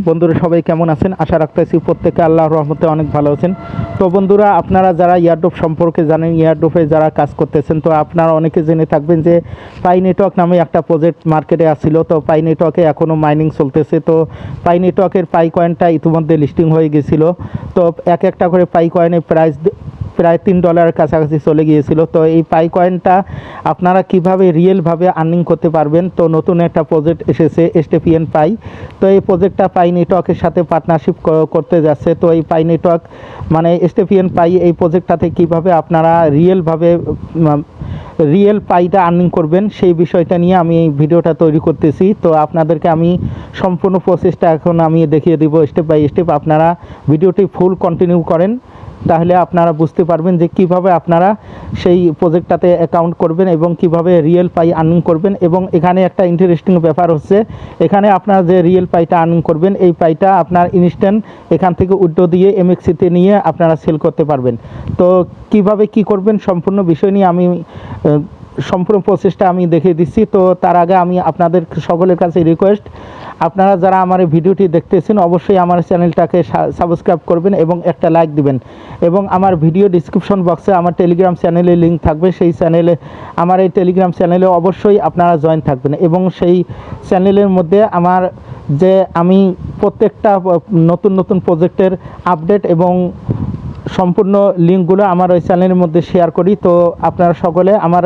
বন্ধুরা সবাই কেমন আছেন? আশা রাখতেছি প্রত্যেকে আল্লাহর রহমতে অনেক ভালো আছেন। তো বন্ধুরা, আপনারা যারা এয়ারড্রপ সম্পর্কে জানেন, এয়ারড্রপে যারা কাজ করতেছেন, তো আপনারা অনেকে জেনে থাকবেন যে পাই নেটওয়ার্ক নামে একটা প্রজেক্ট মার্কেটে আসছিল। তো পাই নেটওয়ার্কে এখনও মাইনিং চলতেছে। তো পাই নেটওয়ার্কের পাই কয়েনটা ইতিমধ্যে লিস্টিং হয়ে গেছিলো। তো এক একটা করে পাই কয়েনের প্রাইস প্রায় $3 কাছাকাছি চলে গিয়েছিল। তো এই পাই কয়েনটা আপনারা কিভাবে রিয়েলভাবে আর্নিং করতে পারবেন, তো নতুন একটা প্রজেক্ট এসেছে STPN পাই। তো এই প্রজেক্টটা পাই নেটওয়ার্কের সাথে পার্টনারশিপ করতে যাচ্ছে। তো এই পাই নেটওয়ার্ক মানে STPN পাই এই প্রজেক্টটাতে কিভাবে আপনারা রিয়েল পাইটা আর্নিং করবেন সেই বিষয়টা নিয়ে আমি এই ভিডিওটা তৈরি করতেছি। তো আপনাদেরকে আমি সম্পূর্ণ প্রসেসটা এখন আমি দেখিয়ে দিব স্টেপ বাই স্টেপ। আপনারা ভিডিওটি ফুল কন্টিনিউ করেন, তাহলে আপনারা বুঝতে পারবেন যে কিভাবে আপনারা সেই প্রজেক্টটাতে অ্যাকাউন্ট করবেন এবং কিভাবে রিয়েল পাই আর্নিং করবেন। এবং এখানে একটা ইন্টারেস্টিং ব্যাপার হচ্ছে, এখানে আপনারা যে রিয়েল পাইটা আর্নিং করবেন এই পাইটা আপনার ইনস্ট্যান্ট এখান থেকে উইথড্র দিয়ে MXC-তে নিয়ে আপনারা সেল করতে পারবেন। তো কিভাবে কি করবেন সম্পূর্ণ বিষয় নিয়ে আমি সম্পূর্ণ প্রসেসটা আমি দেখিয়ে দিচ্ছি। তো তার আগে আমি আপনাদের সকলের কাছে রিকোয়েস্ট, আপনারা যারা আমার এই ভিডিওটি দেখতেছেন অবশ্যই আমার চ্যানেলটাকে সাবস্ক্রাইব করবেন এবং একটা লাইক দিবেন। এবং আমার ভিডিও ডিসক্রিপশন বক্সে আমার টেলিগ্রাম চ্যানেলের লিঙ্ক থাকবে, সেই চ্যানেলে আমার এই টেলিগ্রাম চ্যানেলে অবশ্যই আপনারা জয়েন থাকবেন। এবং সেই চ্যানেলের মধ্যে আমার যে আমি প্রত্যেকটা নতুন নতুন প্রজেক্টের আপডেট এবং সম্পূর্ণ লিঙ্কগুলো আমার ওই চ্যানেলের মধ্যে শেয়ার করি। তো আপনারা সকলে আমার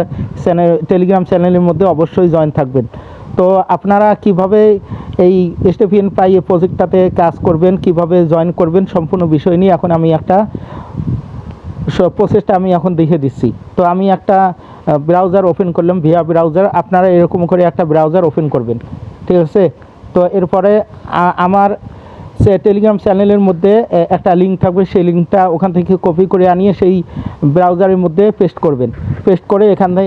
টেলিগ্রাম চ্যানেলের মধ্যে অবশ্যই জয়েন থাকবেন। তো আপনারা কিভাবে এই STPN পাই এই প্রজেক্টটাতে কাজ করবেন, কিভাবে জয়েন করবেন সম্পূর্ণ বিষয় নিয়ে এখন আমি একটা প্রসেসটা আমি এখন দেখিয়ে দিচ্ছি। তো আমি একটা ব্রাউজার ওপেন করলাম, ভিয়া ব্রাউজার। আপনারা এরকম করে একটা ব্রাউজার ওপেন করবেন, ঠিক আছে? তো এরপরে আমার টেলিগ্রাম চ্যানেলের মধ্যে একটা লিঙ্ক থাকবে, সেই লিঙ্কটা ওখান থেকে কপি করে আনিয়ে সেই ব্রাউজারের মধ্যে পেস্ট করবেন। পেস্ট করে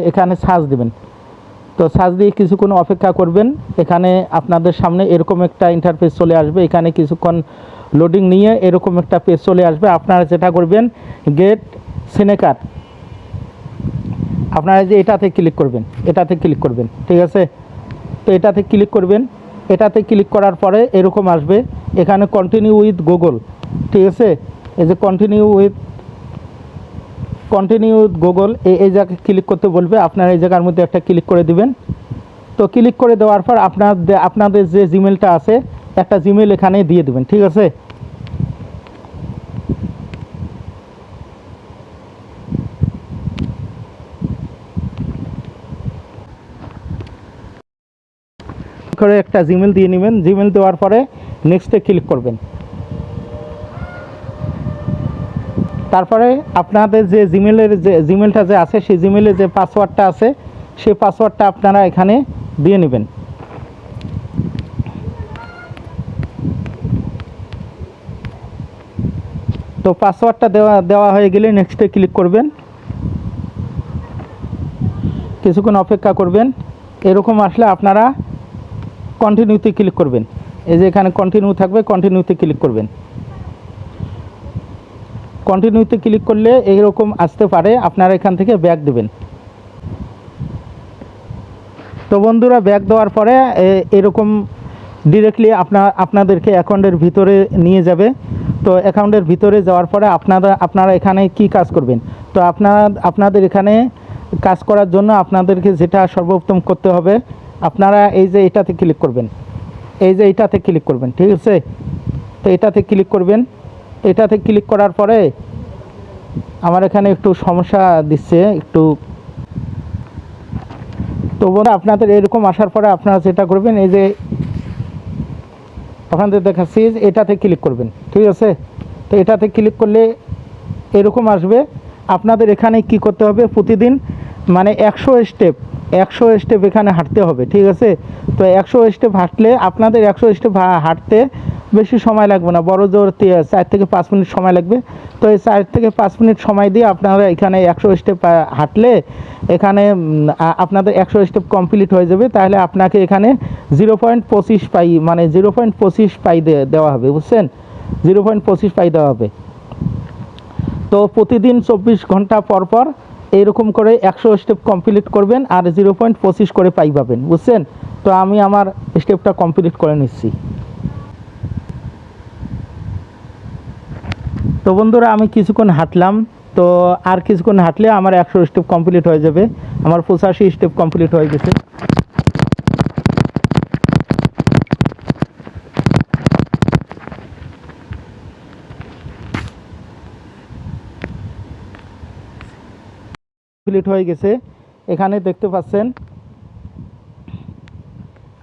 এখানে সার্চ দেবেন। তো সার্চ দিয়ে কিছুক্ষণ অপেক্ষা করবেন। এখানে আপনাদের সামনে এরকম একটা ইন্টারফেস চলে আসবে। এখানে কিছুক্ষণ লোডিং নিয়ে এরকম একটা পেজ চলে আসবে। আপনারা যেটা করবেন, গেট সিনেকার, আপনারা যে এটাতে ক্লিক করবেন, ঠিক আছে? তো এটাতে ক্লিক করবেন। এটাতে ক্লিক করার পরে এরকম আসবে, এখানে কন্টিনিউ উইথ গুগল, ঠিক আছে? এই যে কন্টিনিউ উইথ গুগল এই জায়গায় ক্লিক করতে বলবে। আপনারা এই জায়গার মধ্যে একটা ক্লিক করে দিবেন। তো ক্লিক করে দেওয়ার পর আপনাদের যে জিমেলটা আছে একটা জিমেল এখানে দিয়ে দেবেন, ঠিক আছে? করে একটা জিমেল দিয়ে নেবেন। জিমেল দেওয়ার পরে নেক্সটে ক্লিক করবেন। তারপরে আপনাদের যে জিমেলটা যে আছে সেই জিমেলে যে পাসওয়ার্ডটা আছে সেই পাসওয়ার্ডটা আপনারা এখানে দিয়ে নেবেন। তো পাসওয়ার্ডটা দেওয়া হয়ে গেলে নেক্সটে ক্লিক করবেন। কিছুক্ষণ অপেক্ষা করবেন। এরকম আসলে আপনারা কন্টিনিউতে ক্লিক করবেন। এই যে এখানে কন্টিনিউ থাকবে, কন্টিনিউতে ক্লিক করবেন। কন্টিনিউতে ক্লিক করলে এইরকম আসতে পারে, আপনারা এখান থেকে ব্যাক দেবেন। তো বন্ধুরা, ব্যাক দেওয়ার পরে এরকম ডিরেক্টলি আপনাদেরকে অ্যাকাউন্টের ভিতরে নিয়ে যাবে। তো অ্যাকাউন্টের ভিতরে যাওয়ার পরে আপনারা এখানে কি কাজ করবেন, তো আপনাদের এখানে কাজ করার জন্য আপনাদেরকে যেটা সর্বপ্রথম করতে হবে, আপনারা এই যে এটাতে ক্লিক করবেন, ঠিক আছে? তো এটাতে ক্লিক করবেন। এটাতে ক্লিক করার পরে আমার এখানে একটু সমস্যা দিচ্ছে একটু। তো বন্ধুরা, আপনাদের এরকম আসার পরে আপনারা যেটা করবেন, এই যে আপনাদের দেখাচ্ছি এটাতে ক্লিক করবেন, ঠিক আছে? তো এটাতে ক্লিক করলে এরকম আসবে। আপনাদের এখানে কি করতে হবে, প্রতিদিন মানে 100 স্টেপ এখানে হাঁটতে হবে, ঠিক আছে? তো 100 স্টেপ হাঁটলে আপনাদের 100 স্টেপ হাঁটতে বেশি সময় লাগবে না, বড় জোর 4 থেকে 5 মিনিট সময় লাগবে। তো এই 4 থেকে 5 মিনিট সময় দিয়ে আপনারা এখানে 100 স্টেপ হাঁটলে এখানে আপনাদের 100 স্টেপ কমপ্লিট হয়ে যাবে। তাহলে আপনাকে এখানে 0.25 পাই মানে 0.25 পাই দেওয়া হবে, বুঝছেন? 0.25 পাই দেওয়া হবে। তো প্রতিদিন 24 ঘন্টা পর পর এইরকম করে 100 স্টেপ কমপ্লিট করবেন আর 0.25 করে পাই পাবেন, বুঝছেন? তো আমি আমার স্টেপটা কমপ্লিট করে নিচ্ছি। তো বন্ধুরা আমি কিছুক্ষণ হাঁটলাম, তো আর কিছুক্ষণ হাঁটলে আমার 100 স্টেপ কমপ্লিট হয়ে যাবে। আমার 85 স্টেপ কমপ্লিট হয়ে গেছে। কমপ্লিট হয়ে গেছে। এখানে দেখতে পাচ্ছেন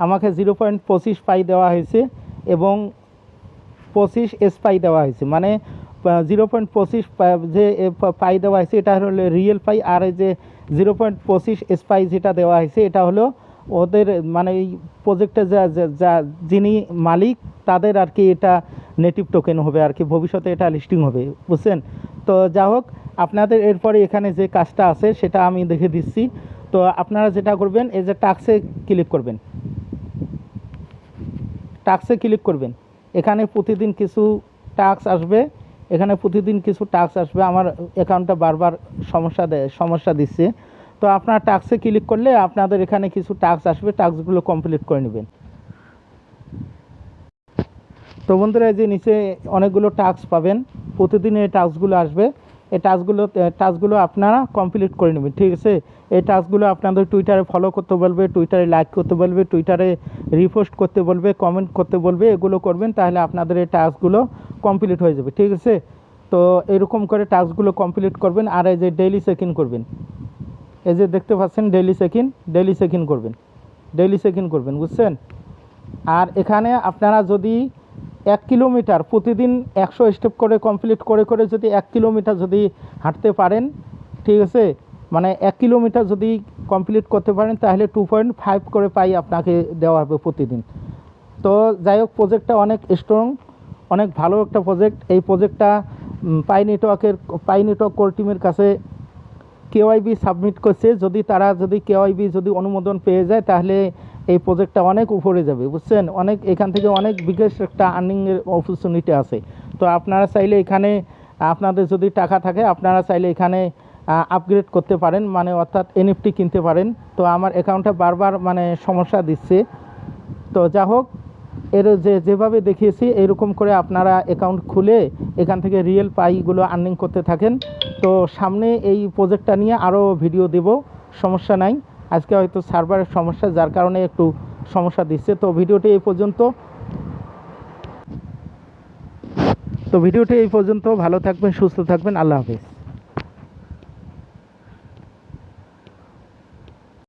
আমাকে 0.25 পাই দেওয়া হয়েছে এবং 25 এসপাই দেওয়া হয়েছে, মানে 0.25 যে পাই দেওয়া হয়েছে এটা হলো রিয়েল পাই, আর এই যে 0.25 এসপাই যেটা দেওয়া হয়েছে এটা হলো ওদের মানে এই প্রজেক্টের যা যিনি মালিক তাদের আর কি এটা নেটিভ টোকেন হবে আর কি, ভবিষ্যতে এটা লিস্টিং হবে, বুঝছেন। তো যা হোক, আপনাদের এরপরে এখানে যে কাজটা আছে সেটা আমি দেখে দিচ্ছি। তো আপনারা যেটা করবেন, এই যে টাস্কে ক্লিক করবেন, টাস্কে ক্লিক করবেন। এখানে প্রতিদিন কিছু টাস্ক আসবে, এখানে প্রতিদিন কিছু টাস্ক আসবে। আমার অ্যাকাউন্টটা বারবার সমস্যা দিচ্ছে। তো আপনার টাস্কে ক্লিক করলে আপনাদের এখানে কিছু টাস্ক আসবে, টাস্কগুলো কমপ্লিট করে নেবেন। তো বন্ধুরা এই যে নিচে অনেকগুলো টাস্ক পাবেন, প্রতিদিন এই টাস্কগুলো আসবে। এই টাস্কগুলো আপনারা কমপ্লিট করে নেবেন, ঠিক আছে। এই টাস্কগুলো আপনাদের টুইটারে ফলো করতে বলবে, টুইটারে লাইক করতে বলবে, টুইটারে রিপোস্ট করতে বলবে, কমেন্ট করতে বলবে, এগুলো করবেন, তাহলে আপনাদের এই টাস্কগুলো কমপ্লিট হয়ে যাবে, ঠিক আছে। তো এরকম করে টাস্কগুলো কমপ্লিট করবেন। আর এই যে ডেইলি চেক ইন করবেন, এই যে দেখতে পাচ্ছেন ডেইলি চেক ইন করবেন, বুঝছেন। আর এখানে আপনারা যদি 1 কিলোমিটার প্রতিদিন 100 স্টেপ করে কমপ্লিট করে যদি 1 কিলোমিটার যদি হাঁটতে পারেন, ঠিক আছে, মানে 1 কিলোমিটার যদি কমপ্লিট করতে পারেন তাহলে 2.5 করে পাই আপনাকে দেওয়া হবে প্রতিদিন। তো যাই হোক, প্রজেক্টটা অনেক স্ট্রং, অনেক ভালো একটা প্রজেক্ট। এই প্রজেক্টটা পাই নেটওয়ার্ক কোর টিমের কাছে কেওয়াইবি সাবমিট করছে। যদি কেওয়াইবি যদি অনুমোদন পেয়ে যায় তাহলে এই প্রজেক্টটা অনেক উপরে যাবে, বুঝছেন। এখান থেকে অনেক বিগেস্ট একটা আর্নিংয়ের অপরচুনিটি আছে। তো আপনারা চাইলে এখানে আপনাদের যদি টাকা থাকে আপনারা চাইলে এখানে আপগ্রেড করতে পারেন, মানে অর্থাৎ এনএফটি কিনতে পারেন। তো আমার অ্যাকাউন্টটা বারবার মানে সমস্যা দিচ্ছে। তো যা হোক, যেভাবে দেখিয়েছি এরকম করে আপনারা অ্যাকাউন্ট খুলে এখান থেকে রিয়েল পাইগুলো আর্নিং করতে থাকেন। তো সামনে এই প্রজেক্টটা নিয়ে আরও ভিডিও দেব, সমস্যা নাই। আজকে হয়তো সার্ভারের সমস্যা, যার কারণে একটু সমস্যা দিচ্ছে। তো ভিডিওটি এই পর্যন্ত, ভালো থাকবেন, সুস্থ থাকবেন, আল্লাহ হাফেজ।